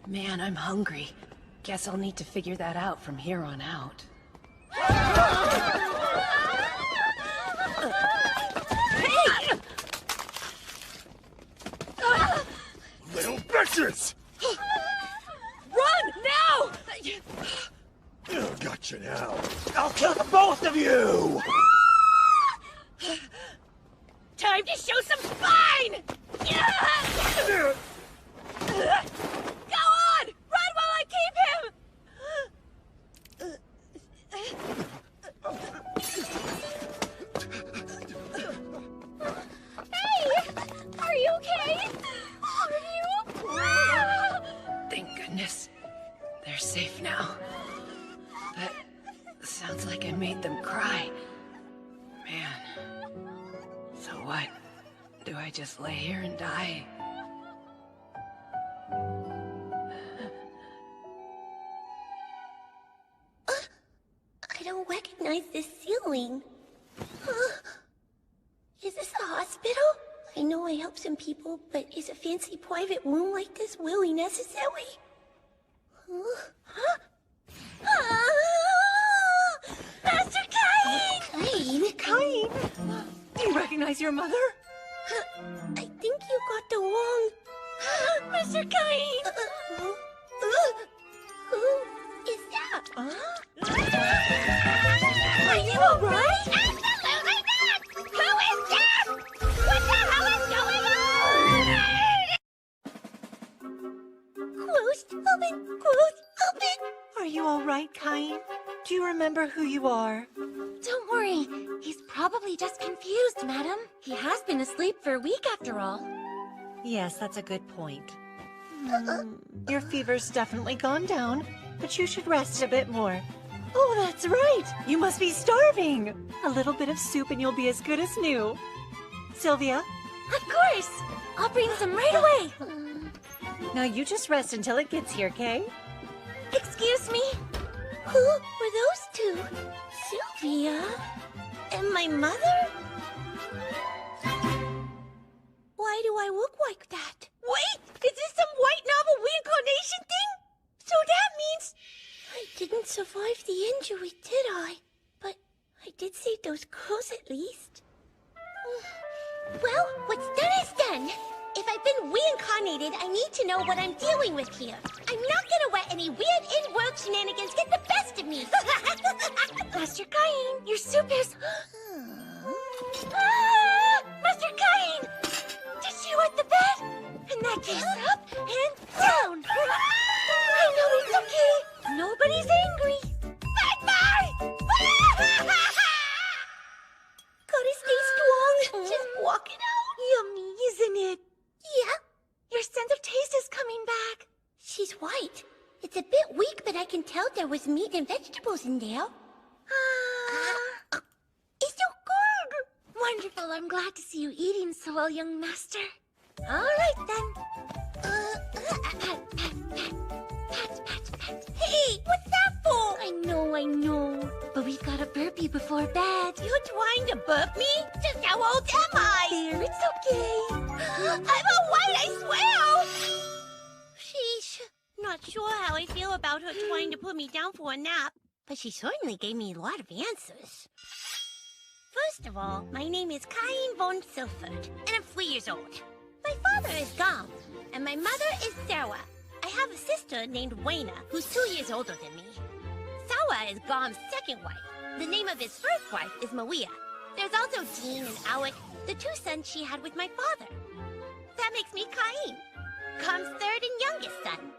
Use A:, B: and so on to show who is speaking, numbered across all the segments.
A: Man, I'm hungry. Guess I'll need to figure that out from here on out. Hey!
B: Little bitches!
A: Run, now!
B: Oh, gotcha now. I'll kill the both of you!
A: Time to show some spine! Go on! Run while I keep him!
C: Hey! Are you okay? Are you?
A: Thank goodness. They're safe now. But sounds like I made them cry. Man. So what? Do I just lay here and die?
C: I don't recognize this ceiling. Is this a hospital? I know I help some people, but is a fancy private room like this really necessary? Huh? Master Cain! Cain?
A: Cain! Do you recognize your mother?
C: I think you got the wrong... Mr. Cain! Who is that? Are you alright? Absolutely not! Who is that? What the hell is going on? Closed, open, closed, open.
D: Are you all right, Cain? Do you remember who you are?
E: Don't worry. He's probably just confused, madam. He has been asleep for a week after all.
D: Yes, that's a good point. Your fever's definitely gone down, but you should rest a bit more. Oh, that's right! You must be starving! A little bit of soup and you'll be as good as new. Sylvia?
E: Of course! I'll bring some right away!
D: Now you just rest until it gets here, Kay?
E: Excuse me?
C: Who were those two? Sylvia? And my mother? Why do I look like that? Wait! Is this some white novel reincarnation thing? So that means... I didn't survive the injury, did I? But I did save those clothes at least. Well, what's done is done. If I've been reincarnated, I need to know what I'm dealing with here. I'm not gonna let any weird in-world shenanigans get the best of me.
E: Master Cain, your soup is... Master Cain! Did you wet the bed? In that case, up and down! I know it's okay. Nobody's angry.
C: Bye-bye! Gotta stay strong. Just walk it out.
E: Yummy, isn't it?
C: Yeah.
E: Your sense of taste is coming back.
C: She's white. It's a bit weak, but I can tell there was meat and vegetables in there. It's so good!
E: Wonderful. I'm glad to see you eating so well, young master. All right, then.
C: Hey, what's that for?
E: I know. But we've got a burpee before bed.
C: You're trying to burp me? Just how old am I?
E: There, it's okay.
C: I'm alright, I swear! Sheesh. Not sure how I feel about her trying to put me down for a nap, but she certainly gave me a lot of answers. First of all, my name is Cain von Silford, and I'm 3 years old. My father is Gom, and my mother is Sarah. I have a sister named Wayna, who's 2 years older than me. Sarah is Gom's second wife. The name of his first wife is Maria. There's also Dean and Alec, the 2 sons she had with my father. That makes me Cain, Gom's third and youngest son.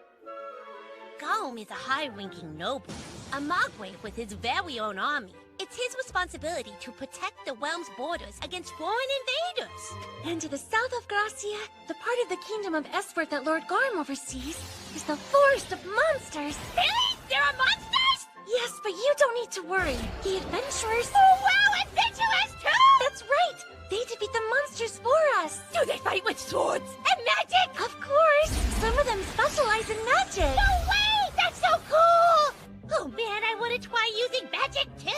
C: Gom is a high-ranking noble, a Mogwai with his very own army. It's his responsibility to protect the realm's borders against foreign invaders.
E: And to the south of Gracia, the part of the kingdom of Esworth that Lord Garm oversees, is the forest of monsters.
C: Really? There are monsters?
E: Yes, but you don't need to worry. The adventurers...
C: Oh, wow, adventurers too!
E: That's right! They defeat the monsters for us.
C: Do they fight with swords and magic?
E: Of course! Some of them specialize in magic.
C: No way! That's so cool! Oh man, I want to try using magic too!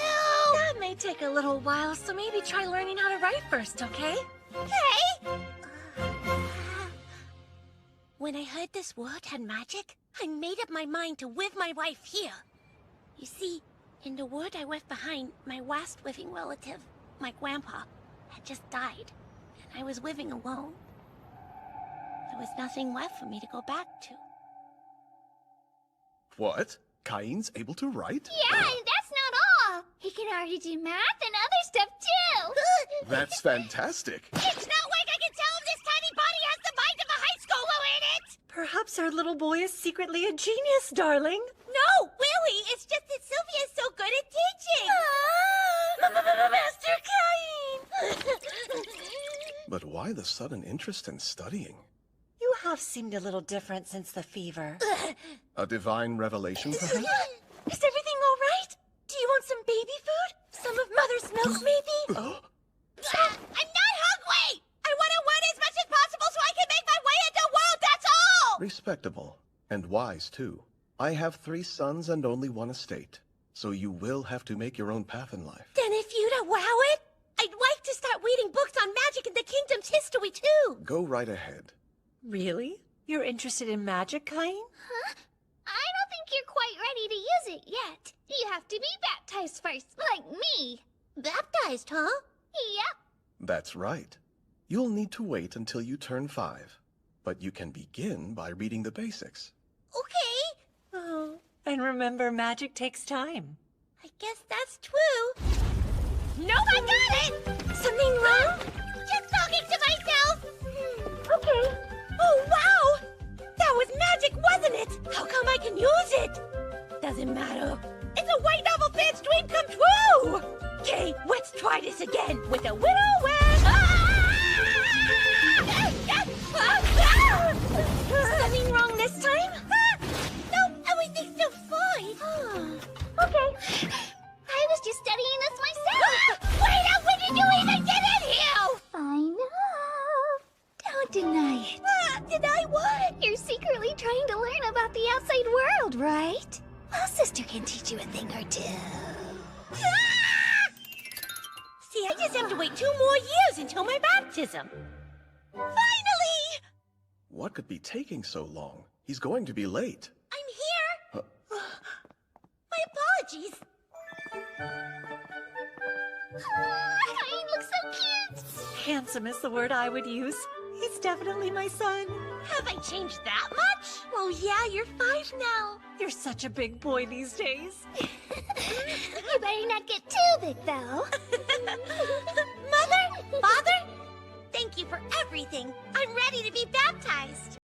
E: That may take a little while, so maybe try learning how to write first, okay?
C: Okay! When I heard this world had magic, I made up my mind to live my life here. You see, in the world I left behind, my last living relative, my grandpa, had just died, and I was living alone. There was nothing left for me to go back to.
B: What? Cain's able to write?
E: Yeah, and that's not all. He can already do math and other stuff too.
B: That's fantastic.
C: It's not like I can tell if this tiny body has the mind of a high schooler in it!
D: Perhaps our little boy is secretly a genius, darling.
C: No, really, it's just that Sylvia's so good at teaching. Master Cain!
B: But why the sudden interest in studying?
D: You have seemed a little different since the fever.
B: A divine revelation, perhaps?
C: Is everything all right? Do you want some baby food? Some of Mother's milk, maybe? I'm not hungry! I want to learn as much as possible so I can make my way in the world, that's all!
B: Respectable. And wise, too. I have 3 sons and only 1 estate. So you will have to make your own path in life.
C: Then if you'd allow it, I'd like to start reading books on magic and the kingdom's history, too.
B: Go right ahead.
D: Really? You're interested in magic, Cain?
E: Huh? I don't think you're quite ready to use it yet. You have to be baptized first, like me.
C: Baptized, huh?
E: Yep.
B: That's right. You'll need to wait until you turn 5. But you can begin by reading the basics.
C: Okay.
D: Oh, and remember, magic takes time.
C: I guess that's true. Nope, I got it! Something wrong? Just talking to myself. Okay. Oh, wow! That was magic, wasn't it? How come I can use it? Doesn't matter. It's a white novel fan's dream come true! Okay, let's try this again with a little wish. Something wrong this time? Nope, everything's still fine. Okay.
E: I was just studying this myself.
C: Wait up! When did you even get in here?
E: I know. Don't deny it.
C: Did I what?
E: You're secretly trying to learn about the outside world, right? Well, sister can teach you a thing or two.
C: See, I just have to wait 2 more years until my baptism. Finally!
B: What could be taking so long? He's going to be late.
C: I'm here. My apologies.
E: Cain looks so cute.
D: Handsome is the word I would use. He's definitely my son.
C: Have I changed that much? Oh yeah, you're 5 now.
D: You're such a big boy these days.
E: You better not get too big, though.
C: Mother? Father? Thank you for everything. I'm ready to be baptized.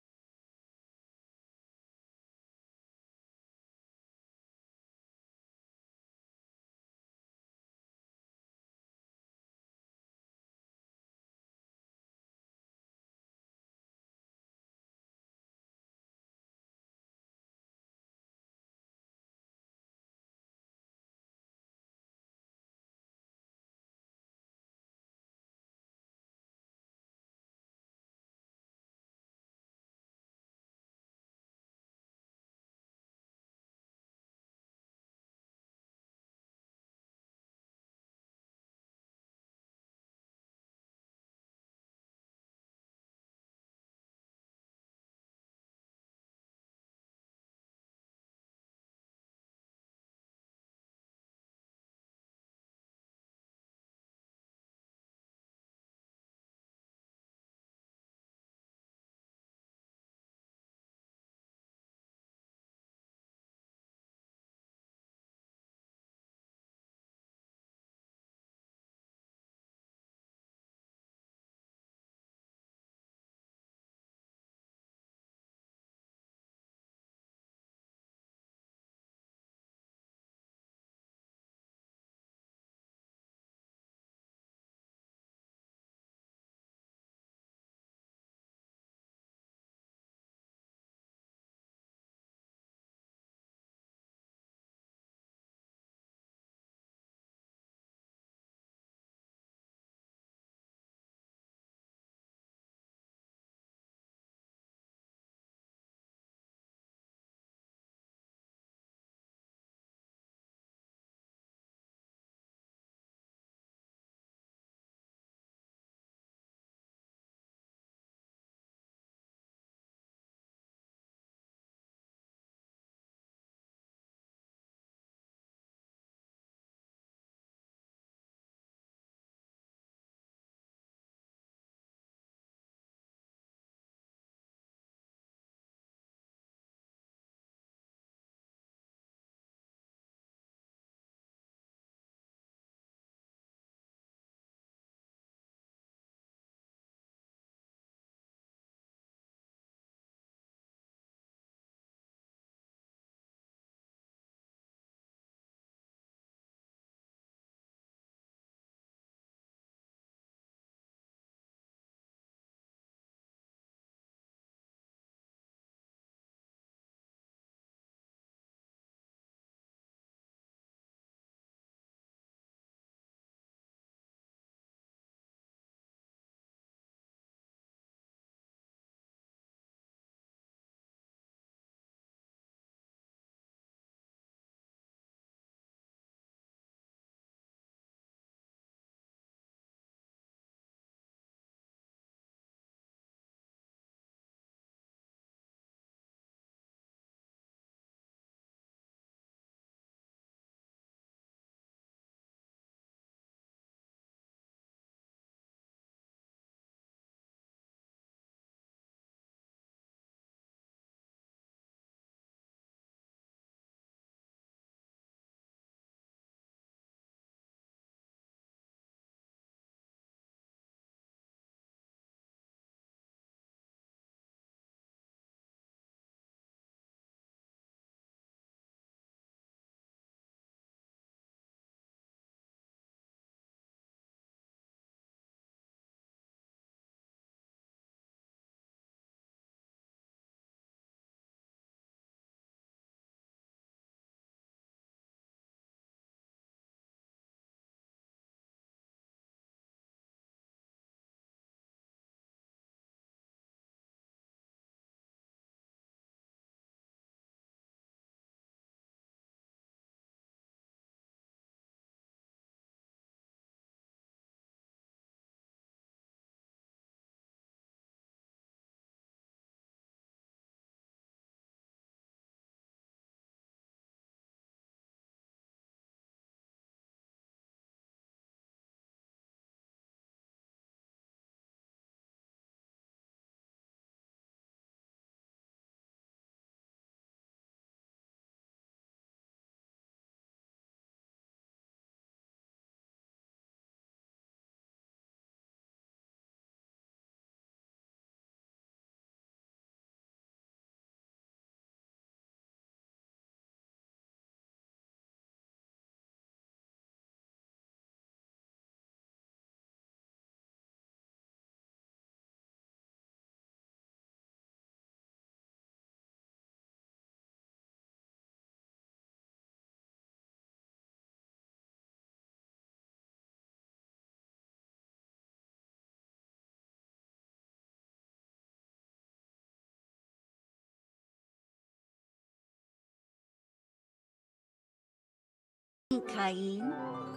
E: Cain.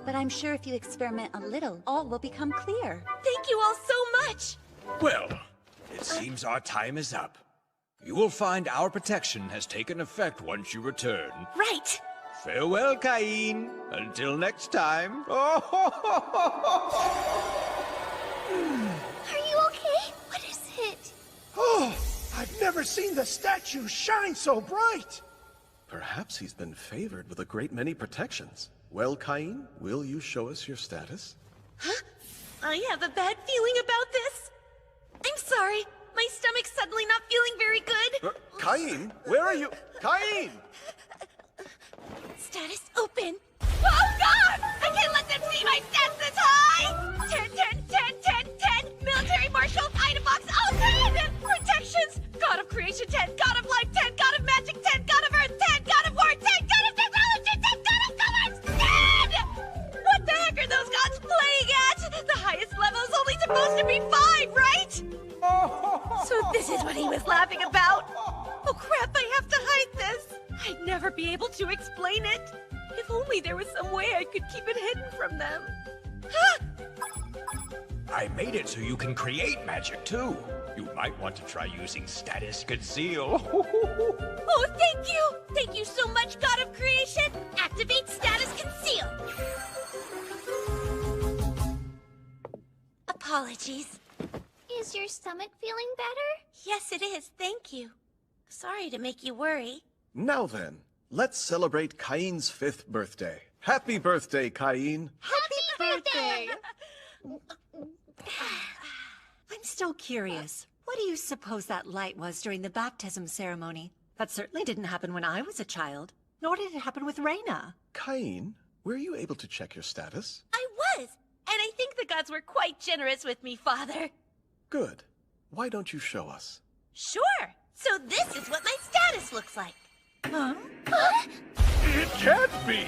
E: But I'm sure if you experiment a little, all will become clear.
C: Thank you all so much!
F: Well, it seems our time is up. You will find our protection has taken effect once you return.
C: Right!
F: Farewell, Cain. Until next time.
E: Are you okay? What is it?
G: Oh, I've never seen the statue shine so bright!
B: Perhaps he's been favored with a great many protections. Well, Cain, will you show us your status?
C: Huh? I have a bad feeling about this. I'm sorry. My stomach's suddenly not feeling very good.
B: Cain, where are you? Cain!
C: Status open. Oh God! I can't let them see my stats this high! 10, 10, 10, 10, 10! Military Marshal, item box, oh 10! Protections! God of Creation 10, God of Life 10, God of Magic 10, God of Earth 10, God of War 10, God of Technology 10, God of Colors 10! What the heck are those gods playing at? The highest level is only supposed to be 5, right? So this is what he was laughing about? Oh crap, I have to hide this! I'd never be able to explain it. If only there was some way I could keep it hidden from them. Ah!
F: I made it so you can create magic too. You might want to try using status conceal.
C: Oh, thank you! Thank you so much, God of Creation! Activate status conceal! Apologies.
E: Is your stomach feeling better?
C: Yes, it is, thank you. Sorry to make you worry.
B: Now then, let's celebrate Cain's 5th birthday. Happy birthday, Cain!
E: Happy birthday!
D: I'm still curious. What do you suppose that light was during the baptism ceremony? That certainly didn't happen when I was a child. Nor did it happen with Reina.
B: Cain, were you able to check your status?
C: I was! And I think the gods were quite generous with me, Father.
B: Good. Why don't you show us?
C: Sure! So this is what my status looks like.
D: Huh?
B: It can't be!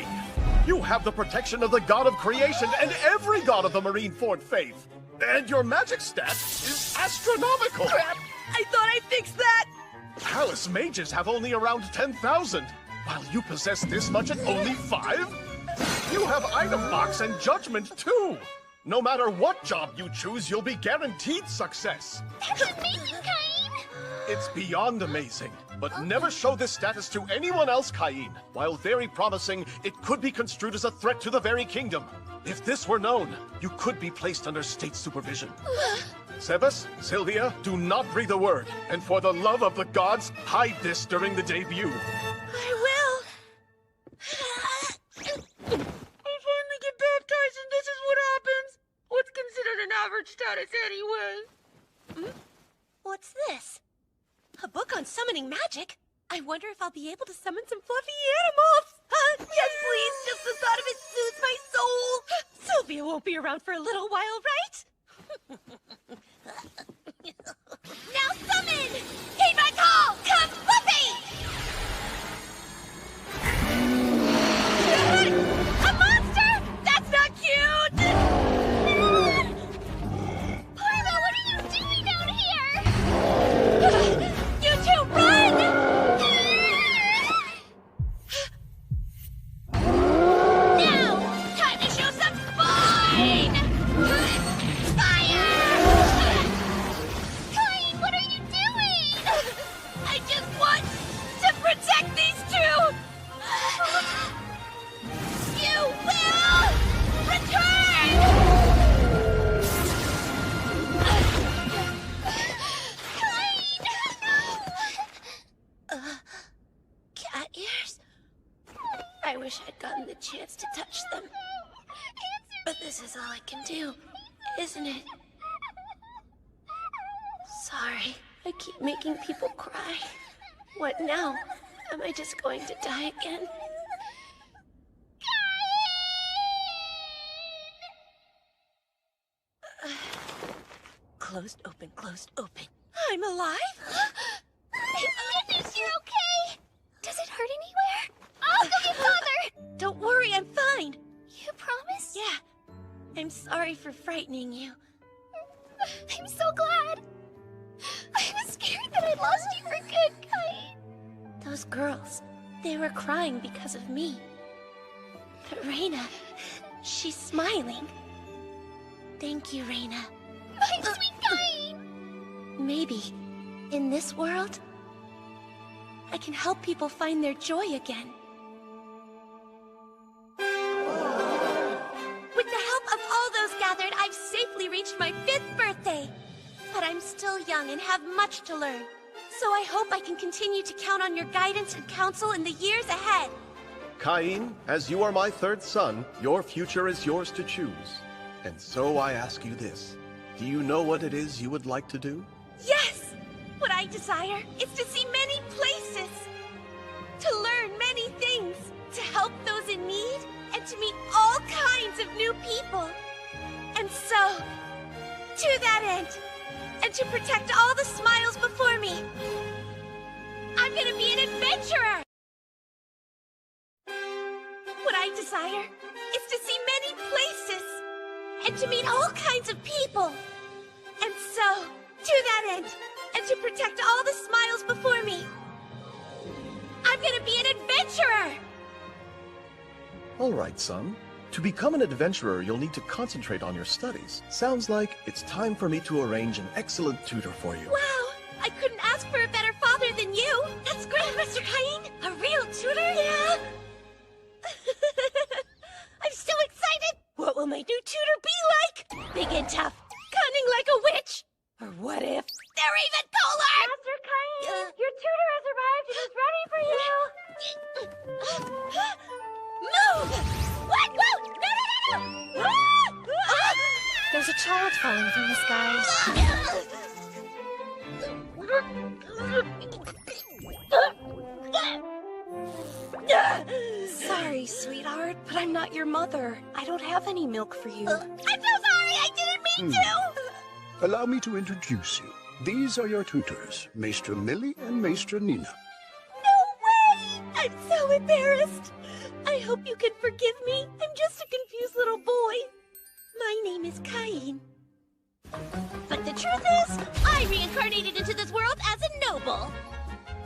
B: You have the protection of the god of creation and every god of the Marineford faith! And your magic stat is astronomical!
C: Crap! I thought I fixed that!
B: Palace mages have only around 10,000, while you possess this much at only 5? You have item box and judgment too! No matter what job you choose, you'll be guaranteed success!
E: That's amazing, Cain!
B: It's beyond amazing, but never show this status to anyone else, Cain. While very promising, it could be construed as a threat to the very kingdom. If this were known, you could be placed under state supervision. Sebas, Sylvia, do not breathe a word, and for the love of the gods, hide this during the debut.
C: I will. I finally get baptized and this is what happens. What's considered an average status anyway? What's this? A book on summoning magic? I wonder if I'll be able to summon some fluffy animals! Yes, please! Just the thought of it soothes my soul! Sylvia won't be around for a little while, right? Now summon! Heed my call! Come, Fluffy! A monster? That's not cute!
E: Parma, what are you doing out here?
C: You two, run! Now, time to show some spine! Fire!
E: Cain, what are you doing?
C: I just want to protect these two! You will return! Cat ears? I wish I'd gotten the chance to touch them. But this is all I can do, isn't it? Sorry, I keep making people cry. What now? Am I just going to die again? Closed, open, closed, open. I'm alive?
E: Thank goodness you're okay! Does it hurt anywhere? I'll go get Father!
C: Don't worry, I'm fine.
E: You promise?
C: Yeah. I'm sorry for frightening you.
E: I'm so glad. I was scared that I'd lost you for good, Cain.
C: Those girls, they were crying because of me. But Reina, she's smiling. Thank you, Reina.
E: My sweet Cain!
C: Maybe, in this world, I can help people find their joy again. With the help of all those gathered, I've safely reached my 5th birthday. But I'm still young and have much to learn. So I hope I can continue to count on your guidance and counsel in the years ahead.
B: Cain, as you are my 3rd son, your future is yours to choose. And so I ask you this. Do you know what it is you would like to do?
C: Yes! What I desire is to see many places, to learn many things, to help those in need, and to meet all kinds of new people. And so, to that end, and to protect all the smiles before me, I'm gonna be an adventurer! What I desire is to see many places, and to meet all kinds of people. And so, to that end, and to protect all the smiles before me, I'm gonna be an adventurer!
B: All right, son. To become an adventurer, you'll need to concentrate on your studies. Sounds like it's time for me to arrange an excellent tutor for you.
C: Wow! I couldn't ask for a better father than you! That's great, Mr. Cain! A real tutor? Yeah! I'm so excited! What will my new tutor be like? Big and tough, cunning like a witch? Or what if they're even cooler?
E: Master Cain, your tutor has arrived and is ready for you.
C: Move! What? Whoa! No! Ah!
D: There's a child falling from the skies.
A: Sorry, sweetheart, but I'm not your mother. I don't have any milk for you.
C: I'm so sorry! I didn't mean to!
H: Allow me to introduce you. These are your tutors, Maester Millie and Maester Nina.
C: No way! I'm so embarrassed. I hope you can forgive me. I'm just a confused little boy. My name is Cain. But the truth is, I reincarnated into this world as a noble.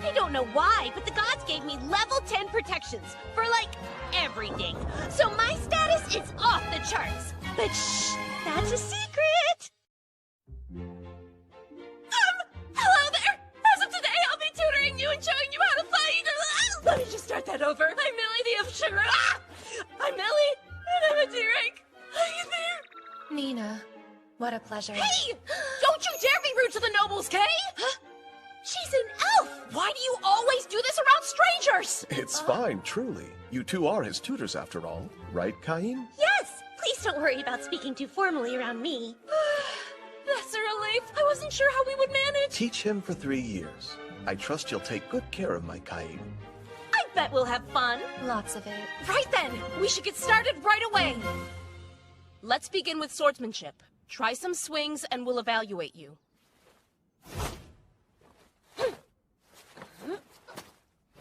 C: I don't know why, but the gods gave me level 10 protections for, like, everything. So my status is off the charts. But shh, that's a secret. Hello there! As of today, I'll be tutoring you and showing you how to fight! Let me just start that over. I'm Millie the Official. I'm Millie, and I'm a D-rank. Are you there?
D: Nina, what a pleasure.
A: Hey! Don't you dare be rude to the nobles, Kay!
C: Huh? She's an elf!
A: Why do you always do this around strangers?
B: It's fine, truly. You two are his tutors after all. Right, Cain?
C: Yes! Please don't worry about speaking too formally around me.
A: That's a relief. I wasn't sure how we would manage.
B: Teach him for 3 years. I trust you'll take good care of my Cain.
A: I bet we'll have fun.
D: Lots of it.
A: Right then, we should get started right away. Let's begin with swordsmanship. Try some swings and we'll evaluate you.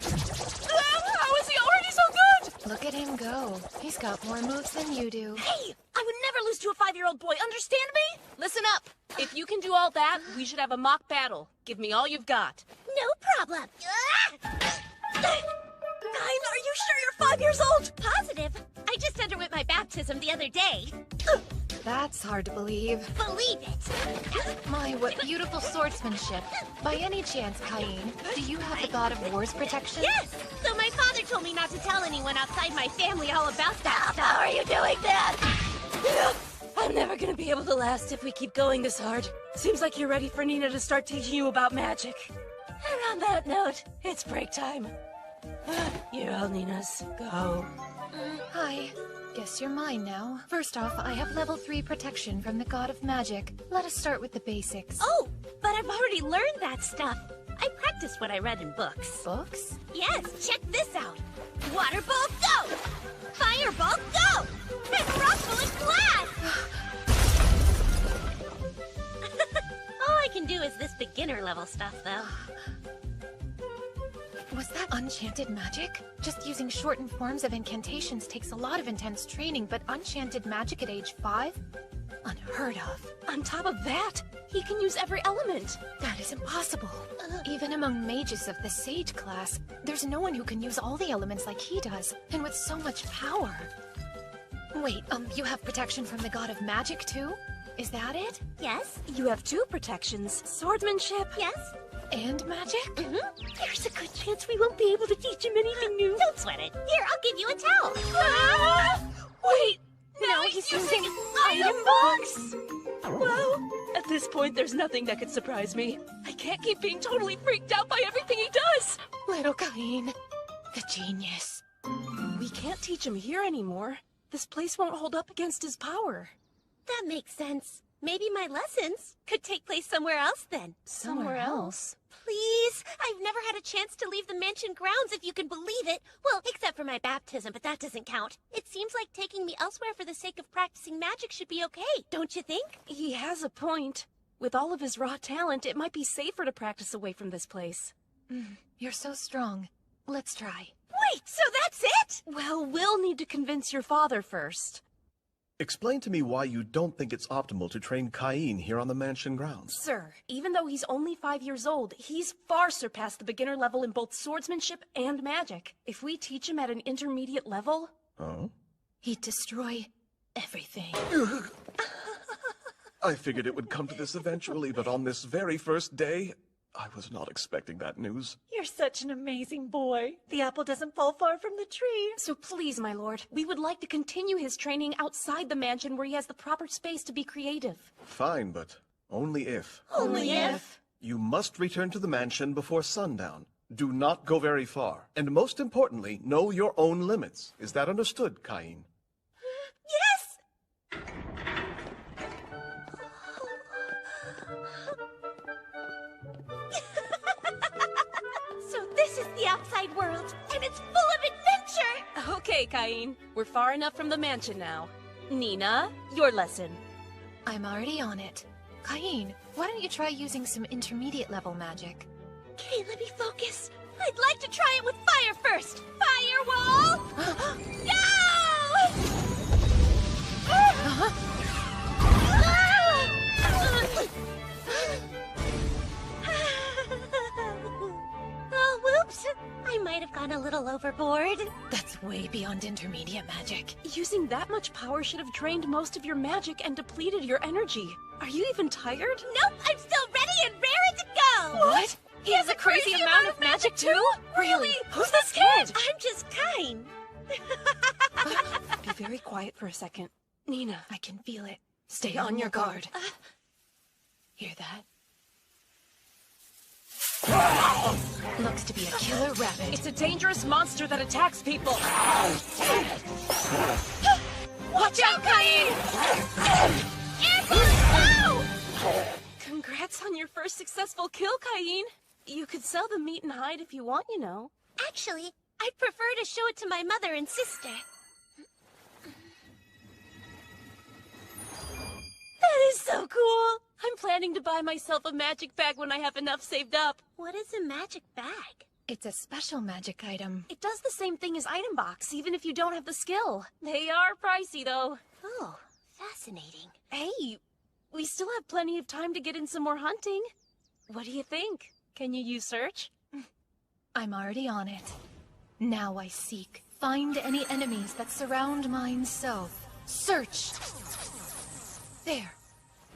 A: How is he already so good?
D: Look at him go. He's got more moves than you do.
A: Hey, I would never lose to a 5-year-old boy, understand me? Listen up. If you can do all that, we should have a mock battle. Give me all you've got.
C: No problem.
A: Cain, are you sure you're 5 years old?
C: Positive. I just underwent my baptism the other day.
D: That's hard to believe.
C: Believe it.
D: My, what beautiful swordsmanship. By any chance, Cain, do you have the God of War's protection?
C: Yes! So my father told me not to tell anyone outside my family all about that. How are you doing that?
A: I'm never gonna be able to last if we keep going this hard. Seems like you're ready for Nina to start teaching you about magic. And on that note, it's break time. You're all Nina's. Go.
D: Hi. Guess you're mine now. First off, I have level 3 protection from the God of Magic. Let us start with the basics.
C: Oh, but I've already learned that stuff. I practiced what I read in books.
D: Books?
C: Yes, check this out. Water ball, go! Fireball, go! And rock bullet blast! All I can do is this beginner level stuff, though.
D: Was that enchanted magic? Just using shortened forms of incantations takes a lot of intense training, but enchanted magic at age 5? Unheard of.
A: On top of that, he can use every element.
D: That is impossible. Even among mages of the Sage class, there's no one who can use all the elements like he does, and with so much power.
I: Wait, you have protection from the god of magic too? Is that it?
C: Yes?
E: You have 2 protections. Swordsmanship.
C: Yes?
I: And magic?
C: There's a good chance we won't be able to teach him anything new. Don't sweat it. Here, I'll give you a towel.
E: Wait!
C: Now he's using
E: item box! Well, at this point, there's nothing that could surprise me. I can't keep being totally freaked out by everything he does!
I: Little Cain, the genius.
E: We can't teach him here anymore. This place won't hold up against his power.
C: That makes sense. Maybe my lessons could take place somewhere else then.
I: Somewhere else?
C: Please, I've never had a chance to leave the mansion grounds, if you can believe it. Well, except for my baptism, but that doesn't count. It seems like taking me elsewhere for the sake of practicing magic should be okay, don't you think?
E: He has a point. With all of his raw talent, it might be safer to practice away from this place.
I: You're so strong. Let's try.
C: Wait, so that's it?
E: Well, we'll need to convince your father first.
B: Explain to me why you don't think it's optimal to train Cain here on the mansion grounds.
E: Sir, even though he's only 5 years old, he's far surpassed the beginner level in both swordsmanship and magic. If we teach him at an intermediate level...
B: Oh?
I: He'd destroy everything.
B: I figured it would come to this eventually, but on this very first day, I was not expecting that news.
D: You're such an amazing boy. The apple doesn't fall far from the tree.
E: So please, my lord, we would like to continue his training outside the mansion where he has the proper space to be creative.
B: Fine, but only if.
C: Only if.
B: You must return to the mansion before sundown. Do not go very far. And most importantly, know your own limits. Is that understood, Cain?
C: Yes! So this is the outside world, and it's full of adventure!
E: Okay, Cain. We're far enough from the mansion now. Nina, your lesson.
I: I'm already on it. Cain, why don't you try using some intermediate level magic?
C: Okay, let me focus. I'd like to try it with fire first. Firewall! Go! Oh, whoops. I might have gone a little overboard.
I: That's way beyond intermediate magic.
E: Using that much power should have drained most of your magic and depleted your energy. Are you even tired?
C: Nope, I'm still ready and raring to go!
I: What? He has a crazy amount of magic too? Really? Who's this kid?
C: I'm just kind.
E: Be very quiet for a second. Nina,
I: I can feel it. Stay on your guard. Hear that? Looks to be a killer rabbit.
E: it's a dangerous monster that attacks people.
C: Watch out, Cain! Ambush!
E: Congrats on your first successful kill, Cain. You could sell the meat and hide if you want, you know.
C: Actually, I'd prefer to show it to my mother and sister.
E: That is so cool! I'm planning to buy myself a magic bag when I have enough saved up.
C: What is a magic bag?
I: It's a special magic item.
E: It does the same thing as item box, even if you don't have the skill. They are pricey, though.
C: Oh, fascinating.
E: Hey, we still have plenty of time to get in some more hunting. What do you think? Can you use search?
I: I'm already on it. Now I seek. Find any enemies that surround mine so. Search! There.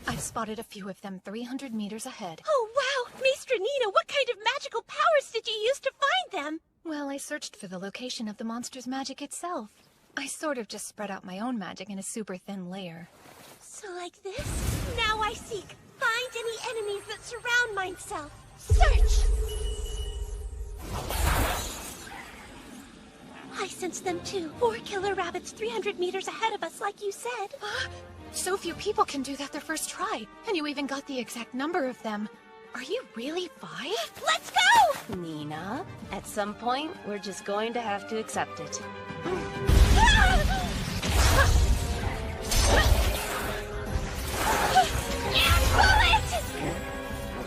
I: I've spotted a few of them 300 meters ahead.
C: Oh, wow! Maestra Nina, what kind of magical powers did you use to find them?
I: Well, I searched for the location of the monster's magic itself. I sort of just spread out my own magic in a super thin layer.
C: So like this? Now I seek. Find any enemies that surround myself. Search! I sense them too. 4 killer rabbits 300 meters ahead of us, like you said.
I: So few people can do that their first try, and you even got the exact number of them. Are you really 5?
C: Let's go!
E: Nina, at some point, we're just going to have to accept it.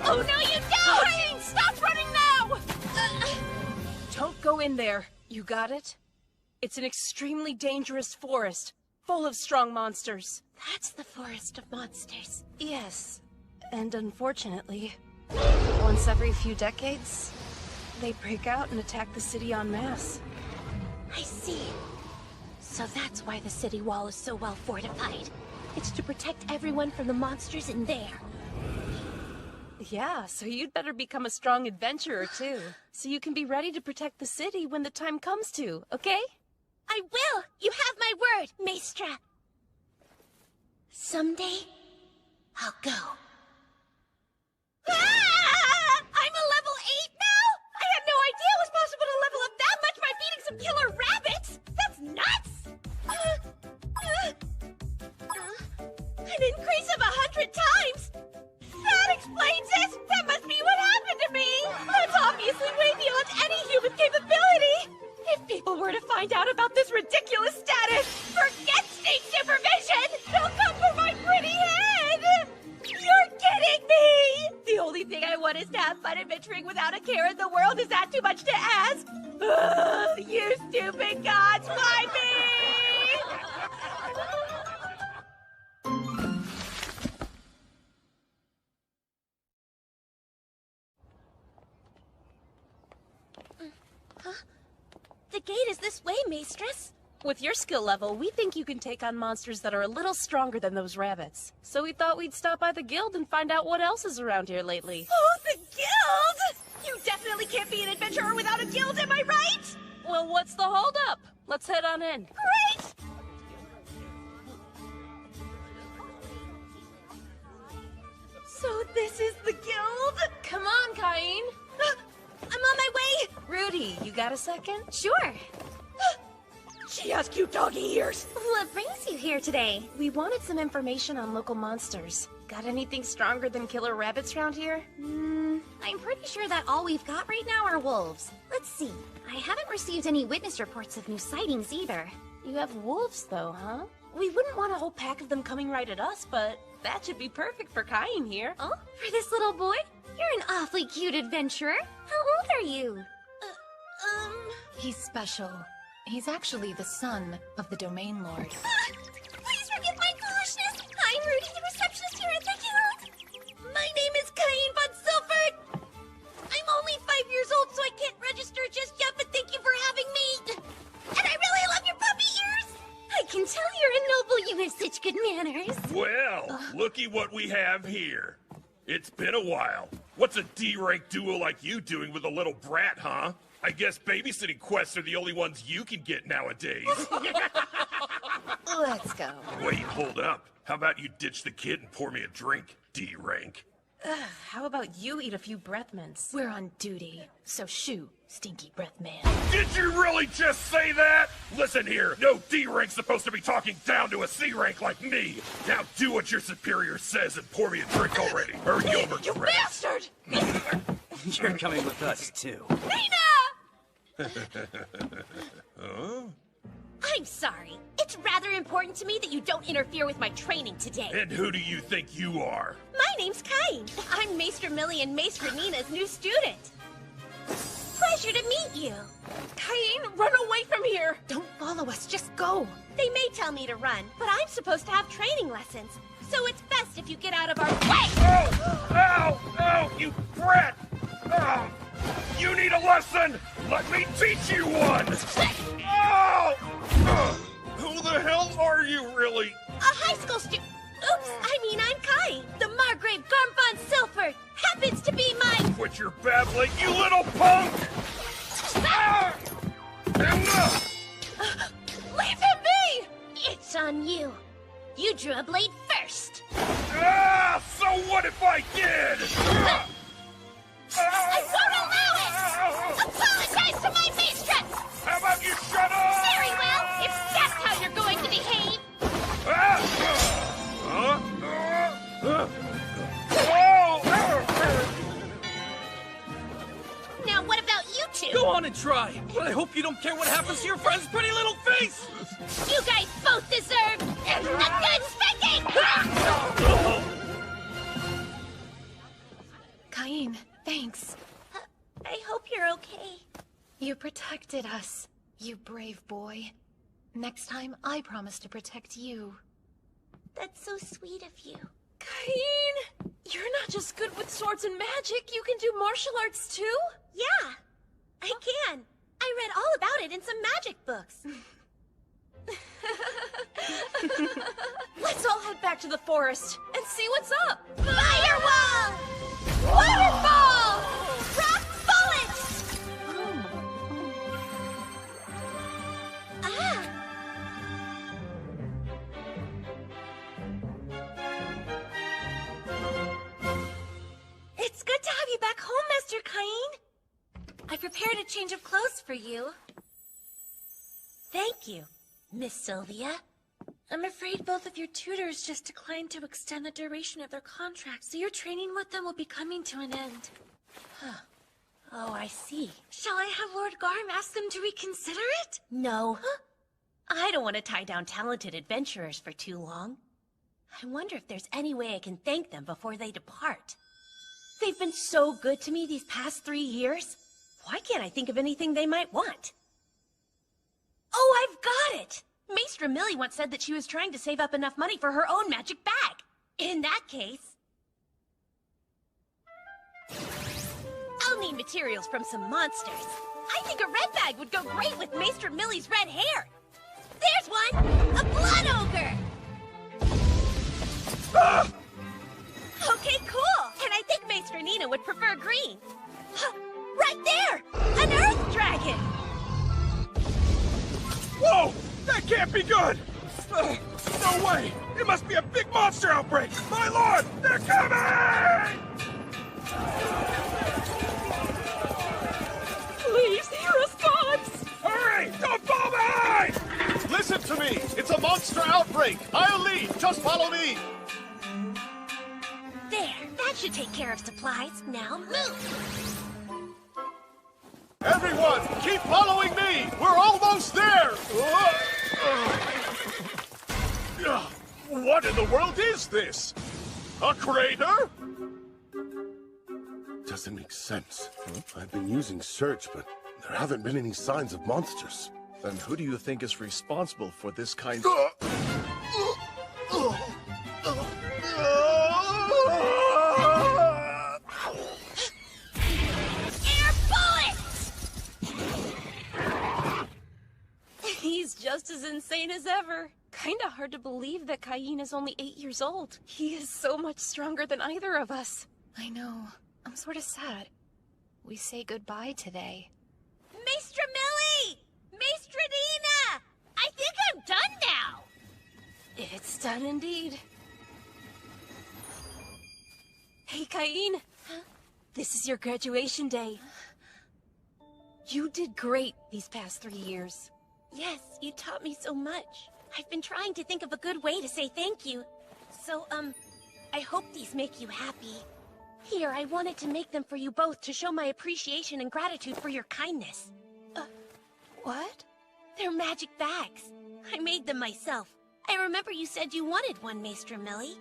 C: Oh, no, you don't! Cain, stop running now!
E: Don't go in there. You got it? It's an extremely dangerous forest, full of strong monsters.
C: That's the forest of monsters.
E: Yes, and unfortunately, once every few decades, they break out and attack the city en masse.
C: I see. So that's why the city wall is so well fortified. It's to protect everyone from the monsters in there.
A: Yeah, so you'd better become a strong adventurer too, so you can be ready to protect the city when the time comes to, okay?
C: I will! You have my word, Maestra! Someday, I'll go. Ah! I'm a level 8 now? I had no idea it was possible to level up that much by feeding some killer rabbits! That's nuts! An increase of 100 times? That explains it! That must be what happened to me! That's obviously way beyond any human capability! If people were to find out about this ridiculous status, forget state supervision! They'll come for my pretty head! You're kidding me! The only thing I want is to have fun adventuring without a care in the world. Is that too much to ask? Ugh, you stupid gods, why me? The gate is this way, Maestress.
A: With your skill level, we think you can take on monsters that are a little stronger than those rabbits. So we thought we'd stop by the guild and find out what else is around here lately.
C: Oh, the guild! You definitely can't be an adventurer without a guild, am I right?
A: Well, what's the holdup? Let's head on in.
C: Great! So this is the guild?
A: Come on, Cain.
C: I'm on my way!
A: Rudy, you got a second?
E: Sure.
C: She has cute doggy ears.
E: What brings you here today?
A: We wanted some information on local monsters. Got anything stronger than killer rabbits around here?
E: I'm pretty sure that all we've got right now are wolves. Let's see. I haven't received any witness reports of new sightings either.
A: You have wolves, though, huh? We wouldn't want a whole pack of them coming right at us, but that should be perfect for Cain here.
E: Oh, for this little boy? You're an awfully cute adventurer. How old are you?
I: He's special. He's actually the son of the Domain Lord.
E: Please forgive my foolishness. I'm Rudy, the receptionist here at the guild.
C: My name is Cain von Silford. I'm only 5 years old, so I can't register just yet, but thank you for having me. And I really love your puppy ears.
E: I can tell you're a noble. You have such good manners.
J: Well, looky what we have here. It's been a while. What's a D-rank duo like you doing with a little brat, huh? I guess babysitting quests are the only ones you can get nowadays.
A: Let's go.
J: Wait, hold up. How about you ditch the kid and pour me a drink, D-rank?
A: How about you eat a few breath mints?
I: We're on duty, so shoo, stinky breath man.
J: Did you really just say that? Listen here, no D-rank's supposed to be talking down to a C-rank like me. Now do what your superior says and pour me a drink already, or you'll regret it.
C: You bastard!
K: You're coming with us, too.
C: Nina!
J: Huh?
C: I'm sorry. It's rather important to me that you don't interfere with my training today.
J: And who do you think you are?
C: My name's Cain. I'm Maester Millie and Maester Nina's new student. Pleasure to meet you.
A: Cain, run away from here!
I: Don't follow us, just go!
C: They may tell me to run, but I'm supposed to have training lessons. So it's best if you get out of our way!
J: Oh! Ow! Ow! You brat! Oh! You need a lesson! Let me teach you one! Oh! Who the hell are you, really?
C: A high school student. Oops, I mean I'm Cain. The Margrave Cain von Silford happens to be my...
J: Quit your babbling, you little punk! Ah! Enough!
C: Leave him be! It's on you. You drew a blade first.
J: Ah! So what if I did?
C: I won't allow it! Apologize to my mistress!
J: How about you shut up?
C: Very well, if that's how you're going to behave. Now what about you two?
K: Go on and try, but I hope you don't care what happens to your friend's pretty little face!
C: You guys both deserve a good spanking!
I: Cain, thanks.
C: I hope you're okay.
I: You protected us, you brave boy. Next time, I promise to protect you.
C: That's so sweet of you.
A: Cain! You're not just good with swords and magic, you can do martial arts too?
C: Yeah, I can. I read all about it in some magic books.
I: Let's all head back to the forest and see what's up.
C: Firewall! Waterfall! Rock bullets! Ah!
E: It's good to have you back home, Master Cain. I prepared a change of clothes for you.
C: Thank you, Miss Sylvia.
E: I'm afraid both of your tutors just declined to extend the duration of their contracts, so your training with them will be coming to an end.
C: Oh, I see.
E: Shall I have Lord Garm ask them to reconsider it?
C: No. I don't want to tie down talented adventurers for too long. I wonder if there's any way I can thank them before they depart. They've been so good to me these past 3 years. Why can't I think of anything they might want? Oh, I've got it! Maestra Millie once said that she was trying to save up enough money for her own magic bag. In that case, I'll need materials from some monsters. I think a red bag would go great with Maestra Millie's red hair. There's one! A blood ogre!
J: Ah!
C: Okay, cool! And I think Maestra Nina would prefer green. Right there! An earth dragon!
J: Whoa! That can't be good! No way! It must be a big monster outbreak! My lord! They're coming!
I: Please hear us, gods!
J: Hurry! Don't fall behind!
B: Listen to me! It's a monster outbreak! I'll lead! Just follow me!
C: There, that should take care of supplies. Now move!
B: Everyone, keep following me! We're almost there! What in the world is this? A crater?
L: Doesn't make sense. I've been using search, but there haven't been any signs of monsters.
B: Then who do you think is responsible for this kind
C: Air bullets!
I: He's just as insane as ever. Kinda hard to believe that Cain is only 8 years old. He is so much stronger than either of us. I know. I'm sort of sad. We say goodbye today.
C: Maestra Millie! Maestra Nina! I think I'm done now!
I: It's done indeed. Hey, Cain.
C: Huh?
I: This is your graduation day. You did great these past 3 years.
C: Yes, you taught me so much. I've been trying to think of a good way to say thank you. So, I hope these make you happy. Here, I wanted to make them for you both to show my appreciation and gratitude for your kindness.
I: What?
C: They're magic bags. I made them myself. I remember you said you wanted one, Maestra Millie.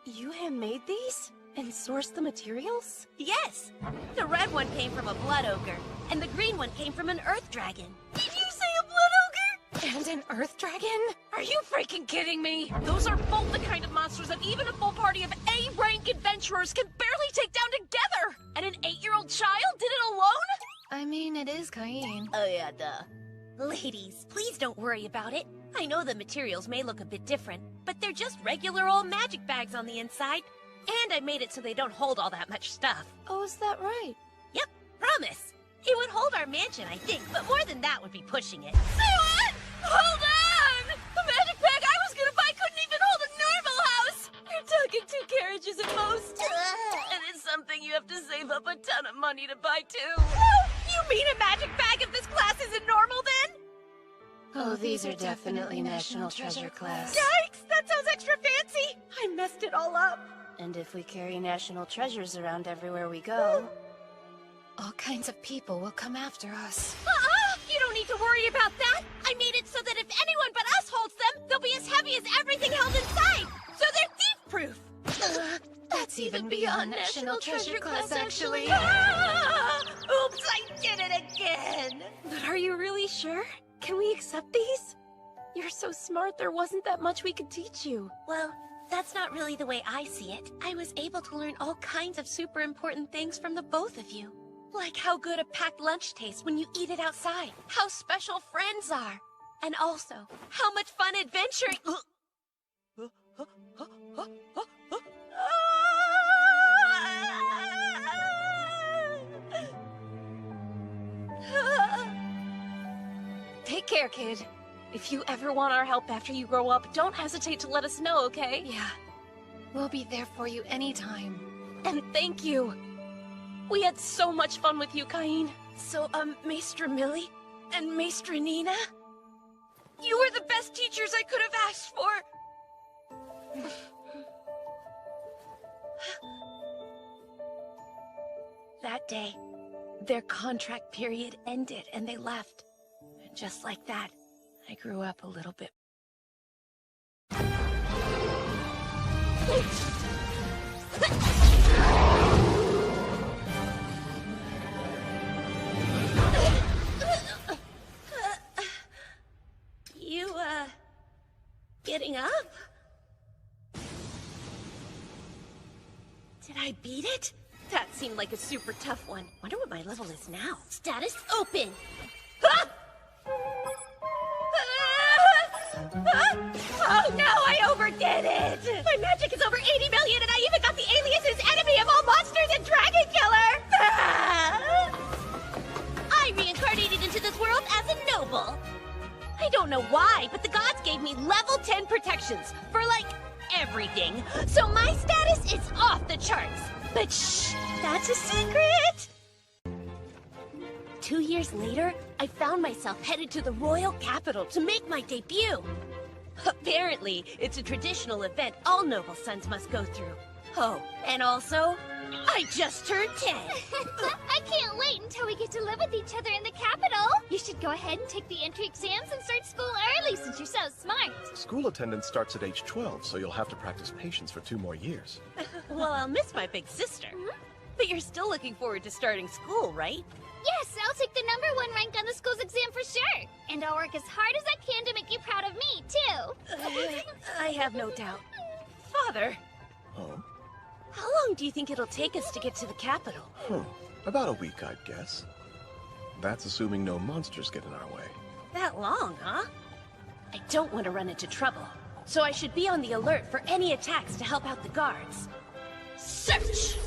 I: You handmade these? And sourced the materials?
C: Yes! The red one came from a blood ogre, and the green one came from an earth dragon. Did you say a blood ogre?
I: And an earth dragon? Are you freaking kidding me? Those are both the kind of monsters that even a full party of A-rank adventurers can barely take down together! And an 8-year-old child did it alone? I mean, it is Cain.
C: Oh yeah, duh. Ladies, please don't worry about it. I know the materials may look a bit different, but they're just regular old magic bags on the inside. And I made it so they don't hold all that much stuff.
I: Oh, is that right?
C: Yep, promise. It would hold our mansion, I think, but more than that would be pushing it. Say what? Hold on! The magic bag I was gonna buy couldn't even hold a normal house!
I: You're talking 2 carriages at most.
C: And it's something you have to save up a ton of money to buy, too. You mean a magic bag of this class isn't normal, then?
I: Oh, these are definitely National Treasure class.
C: Yikes! That sounds extra fancy! I messed it all up.
I: And if we carry national treasures around everywhere we go, all kinds of people will come after us.
C: You don't need to worry about that. I made it so that if anyone but us holds them, they'll be as heavy as everything held inside. So they're thief-proof.
I: That's even beyond National Treasure class, actually.
C: Oops, I did it again.
I: But are you really sure? Can we accept these? You're so smart, there wasn't that much we could teach you.
C: Well, that's not really the way I see it. I was able to learn all kinds of super important things from the both of you. Like how good a packed lunch tastes when you eat it outside. How special friends are.
E: And also, how much fun adventuring...
I: Take care, kid. If you ever want our help after you grow up, don't hesitate to let us know, okay? Yeah. We'll be there for you anytime. And thank you. We had so much fun with you, Cain.
A: So, Maestra Millie and Maestra Nina? You were the best teachers I could have asked for! That day, their contract period ended and they left. And just like that, I grew up a little bit.
C: You, getting up? Did I beat it?
E: That seemed like a super tough one.
C: Wonder what my level is now. Status open!
E: Oh no, I overdid it! My magic is over 80 million and I even got the aliases enemy of all monsters and dragon killer!
C: I reincarnated into this world as a noble.
E: I don't know why, but the gods gave me level 10 protections for, like, everything. So my status is off the charts. But shh, that's a secret!
C: 2 years later, I found myself headed to the royal capital to make my debut.
E: Apparently, it's a traditional event all noble sons must go through. Oh, and also, I just turned 10.
M: I can't wait until we get to live with each other in the capital. You should go ahead and take the entry exams and start school early since you're so smart.
B: School attendance starts at age 12, so you'll have to practice patience for 2 more years.
E: Well, I'll miss my big sister. But you're still looking forward to starting school, right?
M: Yes, I'll take the #1 rank on the school's exam for sure. And I'll work as hard as I can to make you proud of me, too.
E: I have no doubt. Father,
B: Oh?
E: how long do you think it'll take us to get to the capital?
B: About a week, I'd guess. That's assuming no monsters get in our way.
E: That long, huh? I don't want to run into trouble, so I should be on the alert for any attacks to help out the guards. Search!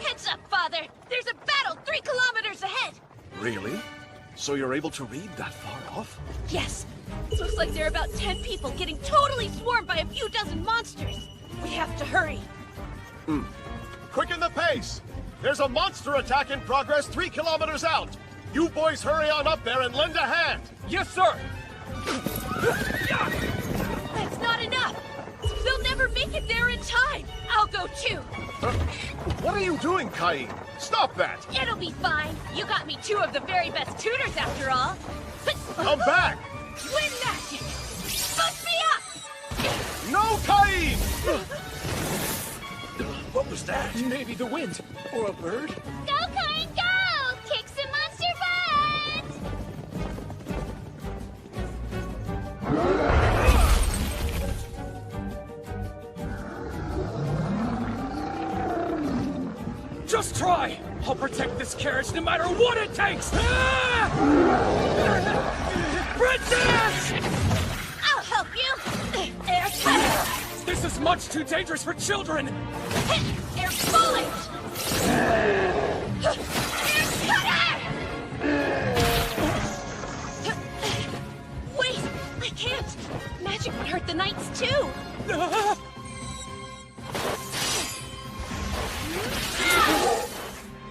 E: Heads up, Father! There's a battle 3 kilometers ahead!
B: Really? So you're able to read that far off?
E: Yes. Looks like there are about 10 people getting totally swarmed by a few dozen monsters. We have to hurry.
B: Quicken the pace! There's a monster attack in progress 3 kilometers out! You boys hurry on up there and lend a hand!
K: Yes, sir!
E: That's not enough! They'll never make it there in time! I'll go too!
B: What are you doing, Cain? Stop that!
E: It'll be fine. You got me 2 of the very best tutors after all.
B: Come back!
E: Twin magic! Boost me up!
B: No, Cain!
K: What was that? Maybe the wind. Or a bird?
M: Go, Cain, go! Kick some monster butt!
K: Just try! I'll protect this carriage no matter what it takes! Princess!
E: I'll help you! Air cutter!
K: This is much too dangerous for children!
E: Air bullet! Air cutter! Wait! I can't! Magic would hurt the knights too!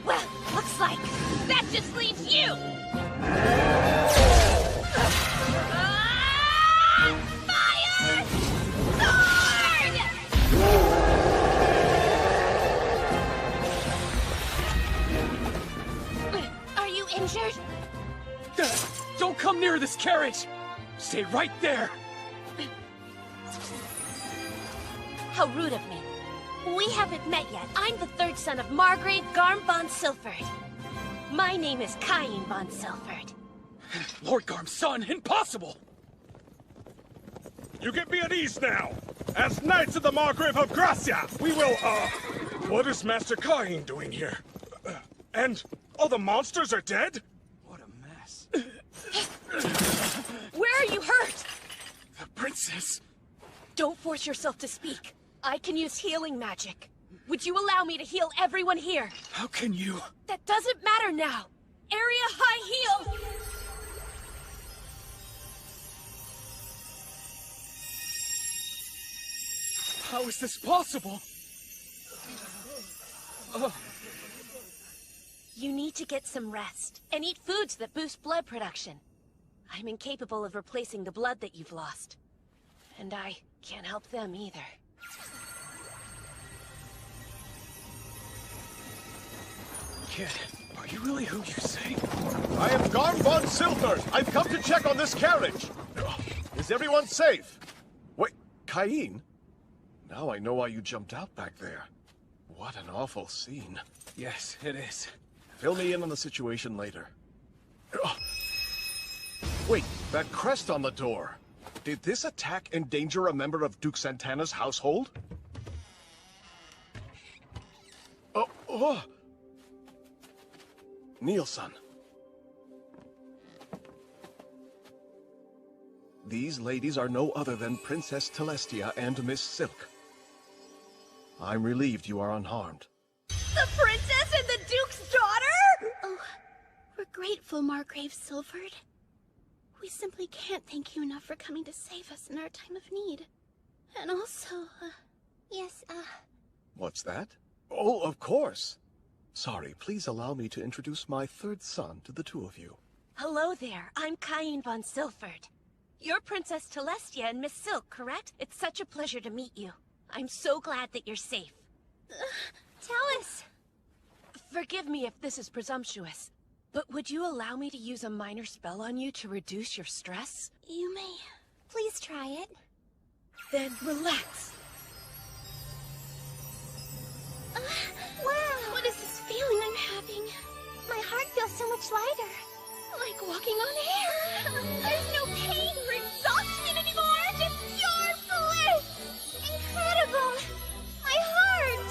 E: Well, looks like that just leaves you! Fire! Sword! Are you injured?
K: Don't come near this carriage! Stay right there!
E: How rude of me. We haven't met yet. I'm the 3rd son of Margrave Cain von Silford. My name is Cain von Silford.
K: Lord Garm's son, impossible!
J: You get me at ease now! As Knights of the Margrave of Gracia, we will, what is Master Cain doing here? And all the monsters are dead?
K: What a
E: Where are you hurt?
K: The princess.
E: Don't force yourself to speak. I can use healing magic. Would you allow me to heal everyone here?
K: How can you?
E: That doesn't matter now. Area high heal!
K: How is this possible?
E: You need to get some rest and eat foods that boost blood production. I'm incapable of replacing the blood that you've lost. And I can't help them either.
K: Kid, are you really who you say?
B: I am Cain von Silford. I've come to check on this carriage. Is everyone safe? Wait, Cain? Now I know why you jumped out back there. What an awful scene.
K: Yes, it is.
B: Fill me in on the situation later. Wait, that crest on the door. Did this attack endanger a member of Duke Santana's household? Oh. Nielsen. These ladies are no other than Princess Telestia and Miss Silk. I'm relieved you are unharmed.
E: The princess and the duke's daughter?
C: Oh, we're grateful, Margrave Silford. We simply can't thank you enough for coming to save us in our time of need. And also,
M: Yes,
B: What's that? Oh, of course. Sorry, please allow me to introduce my third son to the two of you.
E: Hello there, I'm Cain von Silford. You're Princess Telestia and Miss Silk, correct? It's such a pleasure to meet you. I'm so glad that you're safe.
M: tell us.
E: Forgive me if this is presumptuous, but would you allow me to use a minor spell on you to reduce your stress?
C: you may.
M: Please try it.
E: Then relax.
C: Wow! What is this feeling I'm having?
M: My heart feels so much lighter.
C: Like walking on air.
M: There's no pain or exhaustion anymore. Just pure bliss. Incredible. My heart.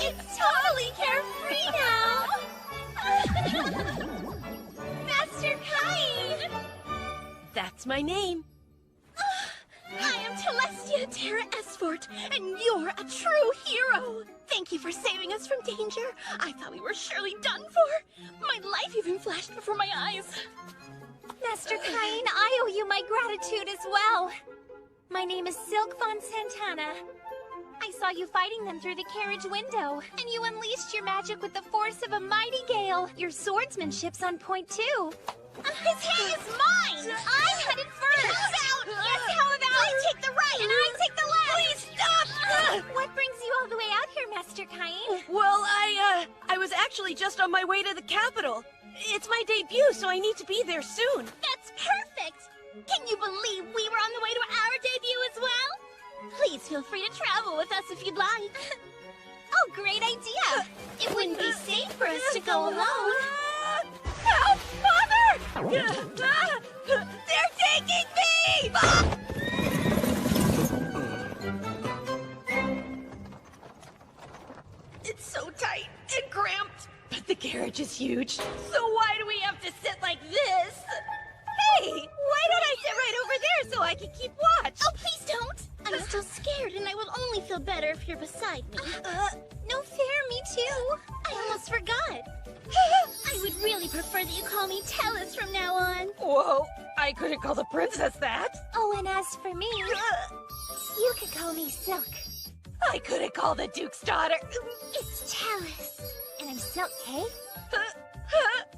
M: It's totally carefree now. Master Cain.
E: That's my name.
C: I am Telestia Terra Esfort, and you're a true hero! Thank you for saving us from danger. I thought we were surely done for. My life even flashed before my eyes.
M: Master Cain, I owe you my gratitude as well. My name is Silk von Santana. I saw you fighting them through the carriage window, and you unleashed your magic with the force of a mighty gale. Your swordsmanship's on point too. His hay is mine! I'm headed first! How about? Yes, how about? I take the right, and I take the left! Please stop! What brings you all the way out here, Master Cain?
E: Well, I was actually just on my way to the capital. It's my debut, so I need to be there soon.
C: That's perfect! Can you believe we were on the way to our debut as well? Please feel free to travel with us if you'd like.
M: Oh, great idea!
C: It wouldn't be safe for us to go alone.
E: Help! Father! They're taking me! It's so tight and cramped, but the carriage is huge. So why do we have to sit like this? Hey, why don't I sit right over there so I can keep watch?
C: Oh, please don't! I'm still scared, and I will only feel better if you're beside me.
M: No fair, me too.
C: I almost forgot. I would really prefer that you call me Tellus from now on.
E: Whoa, I couldn't call the princess that.
M: Oh, and as for me, you could call me Silk.
E: I couldn't call the Duke's daughter.
M: It's Tellus. And I'm Silk, hey?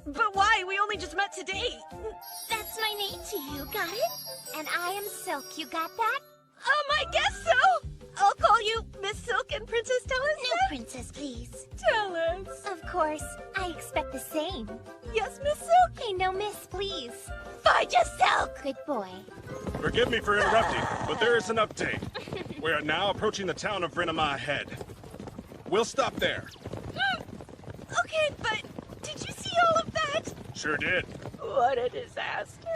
E: But why? We only just met today.
C: That's my name to you, got it?
M: And I am Silk, you got that?
E: I guess so. I'll call you Miss Silk and Princess Tellus.
C: No, princess, please.
E: Tellus.
M: Of course, I expect the same.
E: Yes, Miss Silk.
M: Hey, no miss, please.
E: Fine, just Silk.
M: Good boy.
J: Forgive me for interrupting, but there is an update. We are now approaching the town of Renema Head. We'll stop there.
E: Okay, but did you see all of that?
J: Sure did.
E: What a disaster.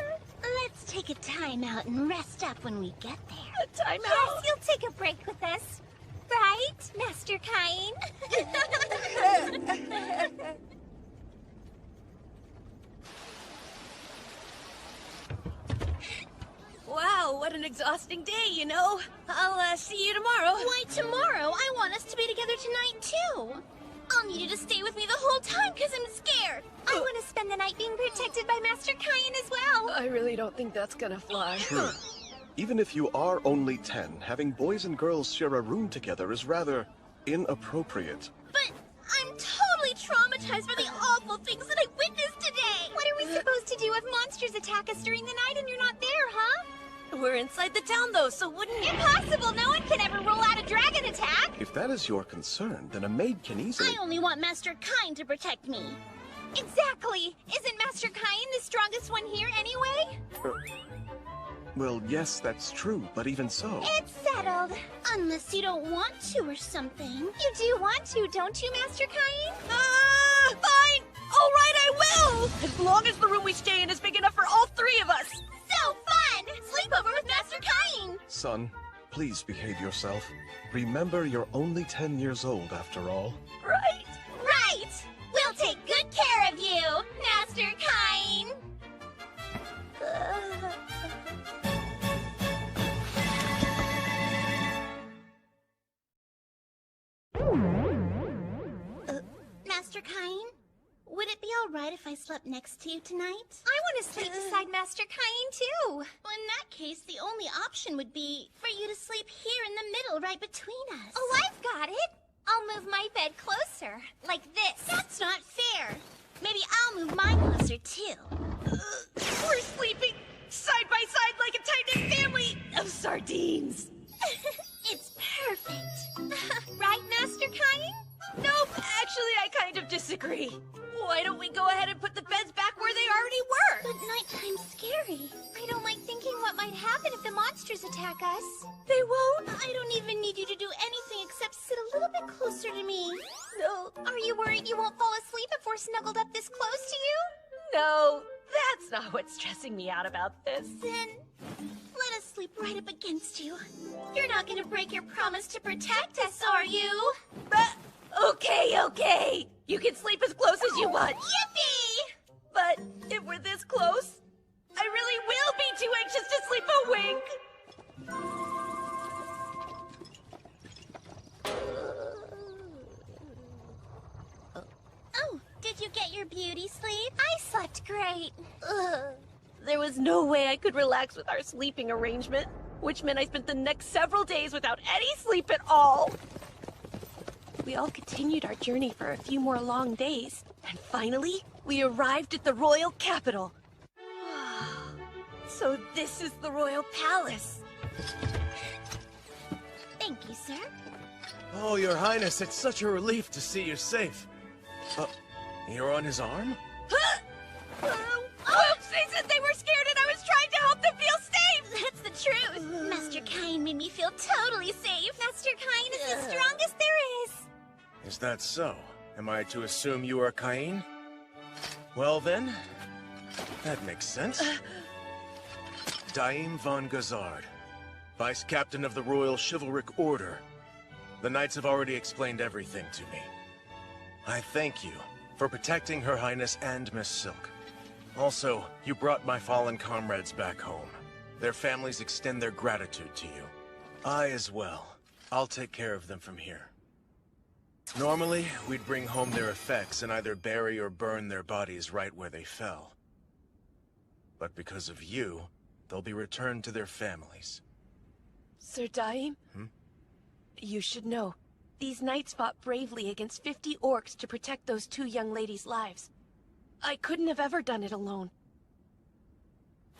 C: Let's take a time out and rest up when we get there.
E: A time
M: Yes,
E: out?
M: you'll take a break with us. Right, Master Cain?
A: exhausting day, you know. I'll see you tomorrow.
E: Why tomorrow? I want us to be together tonight, too. I'll need you to stay with me the whole time because I'm scared.
M: I want to spend the night being protected by Master Cain as well.
A: I really don't think that's gonna fly.
B: True. Even if you are only 10, having boys and girls share a room together is rather inappropriate.
E: But I'm totally traumatized by the awful things that I witnessed today.
M: What are we supposed to do if monsters attack us during the night and you're not there, huh?
A: We're inside the town, though, so wouldn't...
M: Impossible! No one can ever roll out a dragon attack!
B: If that is your concern, then a maid can easily...
E: I only want Master Cain to protect me.
M: Exactly! Isn't Master Cain the strongest one here anyway?
B: Well, yes, that's true, but even so...
M: It's settled.
E: Unless you don't want to or something.
M: You do want to, don't you, Master Cain?
A: Fine! All right, I will! As long as the room we stay in is big enough for all three of us!
E: So fun! Sleepover with Master Cain!
B: Son, please behave yourself. Remember, you're only 10 years old after all.
A: Right?
E: Right! We'll take good care of you, Master Cain! Master Cain? Would it be alright if I slept next to you tonight?
M: I want to sleep beside Master Cain, too.
E: Well, in that case, the only option would be for you to sleep here in the middle, right between us.
M: Oh, I've got it. I'll move my bed closer, like this.
E: That's not fair. Maybe I'll move mine closer, too.
A: We're sleeping side by side like a tight-knit family of sardines.
E: It's perfect.
M: Right, Master Cain?
A: Nope, actually, I kind of disagree. Why don't we go ahead and put the beds back where they already were?
E: But nighttime's scary.
M: I don't like thinking what might happen if the monsters attack us.
A: They won't.
E: I don't even need you to do anything except sit a little bit closer to me.
A: No.
M: Are you worried you won't fall asleep if we're snuggled up this close to you?
A: No, that's not what's stressing me out about this.
E: Then let us sleep right up against you. You're not gonna break your promise to protect us, are you?
A: Okay. You can sleep as close as you want.
E: Yippee!
A: But if we're this close, I really will be too anxious to sleep a wink.
E: Oh, did you get your beauty sleep?
M: I slept great.
A: There was no way I could relax with our sleeping arrangement, which meant I spent the next several days without any sleep at all. We all continued our journey for a few more long days, and finally, we arrived at the royal capital. So this is the royal palace.
E: Thank you, sir.
N: Oh, Your Highness, it's such a relief to see you safe. You're on his arm?
A: Oops, they said they were scared and I was trying to help them feel safe!
E: That's the truth. Master Cain made me feel totally safe.
M: Master Cain is the strongest there is.
N: Is that so? Am I to assume you are Cain? Well then, that makes sense. Cain von Silford, Vice Captain of the Royal Chivalric Order. The Knights have already explained everything to me. I thank you for protecting Her Highness and Miss Silk. Also, you brought my fallen comrades back home. Their families extend their gratitude to you. I as well. I'll take care of them from here. Normally, we'd bring home their effects and either bury or burn their bodies right where they fell. But because of you, they'll be returned to their families.
A: Sir Daim? You should know. These knights fought bravely against 50 orcs to protect those two young ladies' lives. I couldn't have ever done it alone.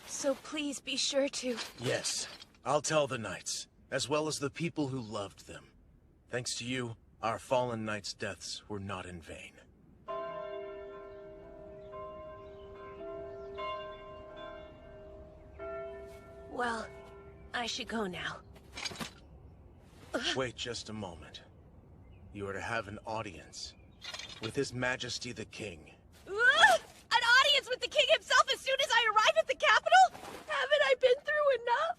A: So please be sure to...
N: Yes, I'll tell the knights, as well as the people who loved them. Thanks to you, our fallen knights' deaths were not in vain.
A: Well, I should go now.
N: Wait just a moment. You are to have an audience with His Majesty the King.
A: An audience with the king himself as soon as I arrive at the capital? Haven't I been through enough?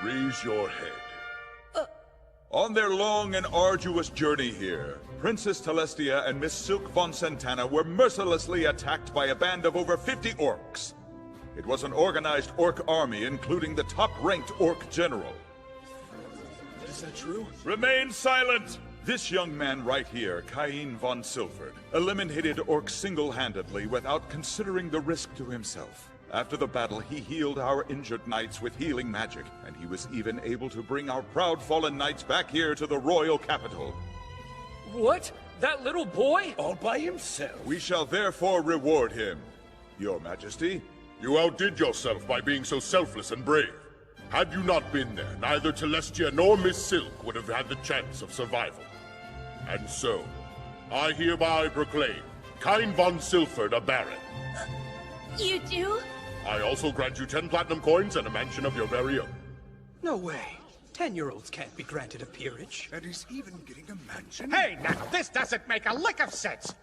O: Raise your head. On their long and arduous journey here, Princess Celestia and Miss Silk von Santana were mercilessly attacked by a band of over 50 orcs. It was an organized orc army, including the top-ranked orc general.
F: Is that true?
O: Remain silent! This young man right here, Cain von Silford, eliminated orcs single-handedly without considering the risk to himself. After the battle, he healed our injured knights with healing magic, and he was even able to bring our proud fallen knights back here to the royal capital.
K: What? That little boy?
F: All by himself?
O: We shall therefore reward him, Your Majesty.
L: You outdid yourself by being so selfless and brave. Had you not been there, neither Celestia nor Miss Silk would have had the chance of survival. And so, I hereby proclaim Cain von Silford a baron.
C: You do?
L: I also grant you 10 platinum coins and a mansion of your very own.
F: No way. 10-year-olds can't be granted a peerage.
H: And he's even getting a mansion?
P: Hey, now, this doesn't make a lick of sense!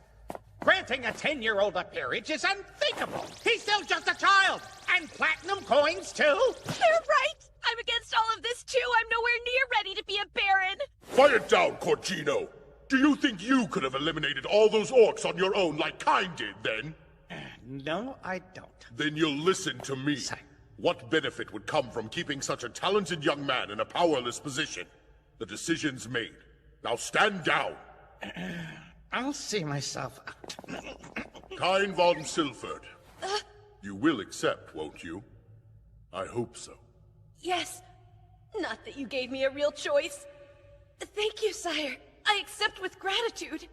P: Granting a 10-year-old a peerage is unthinkable! He's still just a child! And platinum coins, too?
E: They're right! I'm against all of this, too! I'm nowhere near ready to be a baron!
L: Quiet down, Corgino! Do you think you could have eliminated all those orcs on your own like Cain did, then?
P: No, I don't.
L: Then you'll listen to me. What benefit would come from keeping such a talented young man in a powerless position? The decision's made. Now stand down!
P: I'll see myself out.
L: Cain von Silford. You will accept, won't you? I hope so.
E: Yes. Not that you gave me a real choice. Thank you, sire. I accept with gratitude.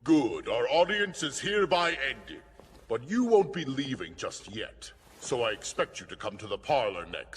L: Good. Our audience is hereby ended. But you won't be leaving just yet. So I expect you to come to the parlor next.